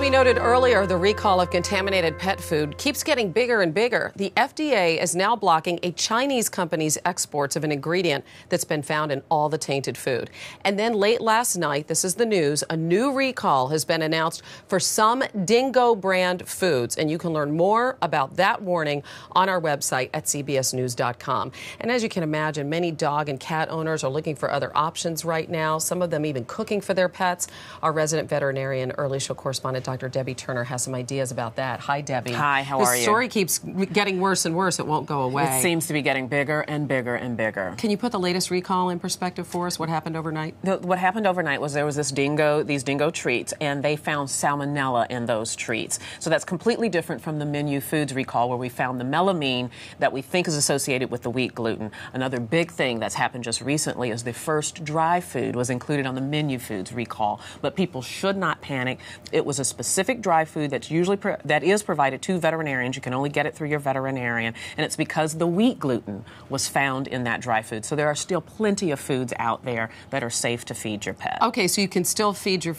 we noted earlier, the recall of contaminated pet food keeps getting bigger and bigger. The FDA is now blocking a Chinese company's exports of an ingredient that's been found in all the tainted food. And then late last night, this is the news, a new recall has been announced for some Dingo brand foods. And you can learn more about that warning on our website at cbsnews.com. And as you can imagine, many dog and cat owners are looking for other options right now, some of them even cooking for their pets. Our resident veterinarian, early show correspondent Dr. Debbye Turner has some ideas about that. Hi, Debbie. Hi, how are you? The story keeps getting worse and worse. It won't go away. It seems to be getting bigger and bigger and bigger. Can you put the latest recall in perspective for us? What happened overnight? What happened overnight was there was these dingo treats, and they found salmonella in those treats. So that's completely different from the menu foods recall, where we found the melamine that we think is associated with the wheat gluten. Another big thing that's happened just recently is the first dry food was included on the menu foods recall. But people should not panic. It was a specific dry food that's usually that is provided to veterinarians. You can only get it through your veterinarian, and it's because the wheat gluten was found in that dry food. So there are still plenty of foods out there that are safe to feed your pet. Okay, so you can still feed your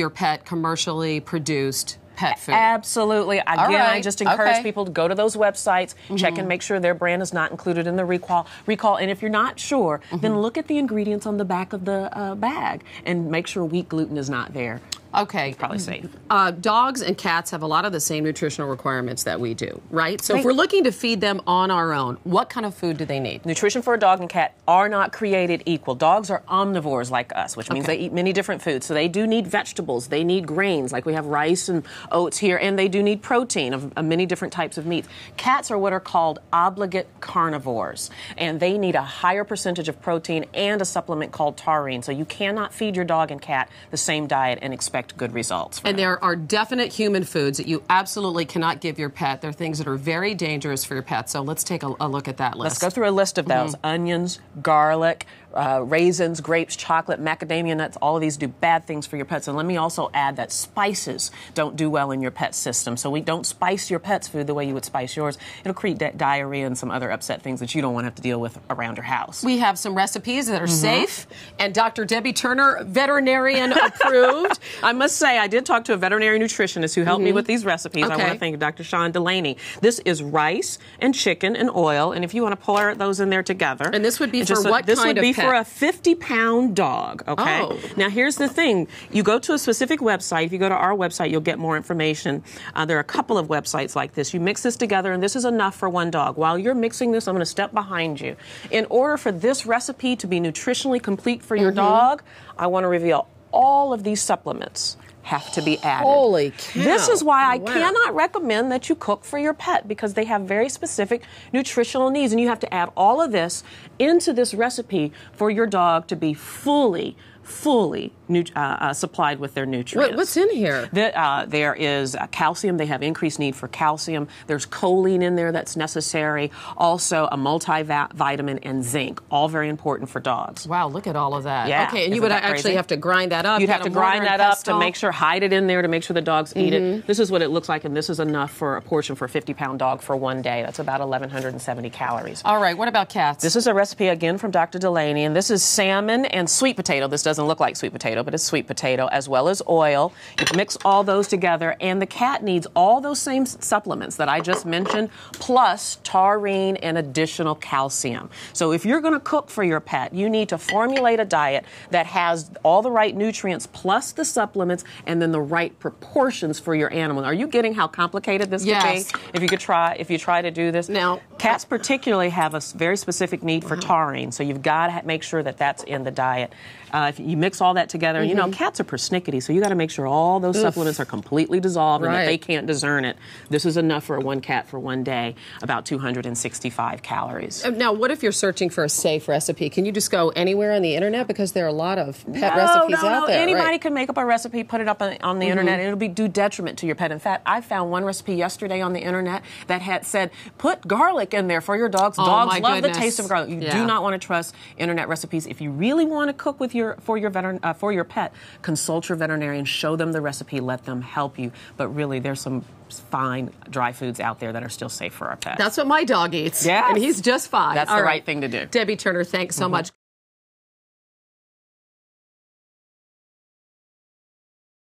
pet commercially produced pet food. Absolutely. Again, I just encourage people to go to those websites, check and make sure their brand is not included in the recall. And if you're not sure, then look at the ingredients on the back of the bag and make sure wheat gluten is not there. Okay. It's probably safe. Dogs and cats have a lot of the same nutritional requirements that we do, right? So if we're looking to feed them on our own, what kind of food do they need? Nutrition for a dog and cat are not created equal. Dogs are omnivores like us, which means they eat many different foods. So they do need vegetables. They need grains, like we have rice and oats here, and they do need protein of many different types of meats. Cats are what are called obligate carnivores, and they need a higher percentage of protein and a supplement called taurine. So you cannot feed your dog and cat the same diet and expect good results. And there are definite human foods that you absolutely cannot give your pet. They're things that are very dangerous for your pet. So let's take a look at that list. Let's go through a list of those. Onions, garlic, raisins, grapes, chocolate, macadamia nuts, all of these do bad things for your pets. And let me also add that spices don't do well in your pet system. So we don't spice your pet's food the way you would spice yours. It'll create diarrhea and some other upset things that you don't want to have to deal with around your house. We have some recipes that are safe, and Dr. Debbye Turner, veterinarian approved. I must say, I did talk to a veterinary nutritionist who helped me with these recipes. I want to thank Dr. Sean Delaney. This is rice and chicken and oil, and if you want to pour those in there together. And this would be for what kind of pet? This would be for a 50-pound dog, okay? Oh. Now, here's the thing. You go to a specific website. If you go to our website, you'll get more information. There are a couple of websites like this. You mix this together, and this is enough for one dog. While you're mixing this, I'm going to step behind you. In order for this recipe to be nutritionally complete for your dog, I want to reveal all of these supplements have to be added. Holy cow. This is why I cannot recommend that you cook for your pet, because they have very specific nutritional needs, and you have to add all of this into this recipe for your dog to be fully supplied with their nutrients. What's in here? There is calcium. They have increased need for calcium. There's choline in there that's necessary. Also, a multivitamin and zinc, all very important for dogs. Wow, look at all of that. Yeah. Okay, and you would actually have to grind that up. You'd have to grind that up to make sure, hide it in there to make sure the dogs eat it. This is what it looks like, and this is enough for a portion for a 50-pound dog for one day. That's about 1,170 calories. All right, what about cats? This is a recipe, again, from Dr. Delaney, and this is salmon and sweet potato. This doesn't look like sweet potato, but it's sweet potato, as well as oil. You mix all those together, and the cat needs all those same supplements that I just mentioned, plus taurine and additional calcium. So if you're going to cook for your pet, you need to formulate a diet that has all the right nutrients, plus the supplements, and then the right proportions for your animal. Are you getting how complicated this could be? If you try to do this. Now, cats particularly have a very specific need for taurine, so you've got to make sure that that's in the diet. If you mix all that together, you know, cats are persnickety, so you got to make sure all those supplements are completely dissolved and that they can't discern it. This is enough for one cat for one day, about 265 calories. Now, what if you're searching for a safe recipe? Can you just go anywhere on the internet? Because there are a lot of pet recipes out there. Anybody can make up a recipe, put it up on the internet, and it'll do detriment to your pet. In fact, I found one recipe yesterday on the internet that had said, put garlic in there for your dogs. Dogs love the taste of garlic. You do not want to trust internet recipes. If you really want to cook with for your pet, consult your veterinarian, show them the recipe, let them help you. But really, there's some fine dry foods out there that are still safe for our pets. That's what my dog eats. Yeah, and he's just fine. That's the right thing to do. Debbye Turner, thanks so much.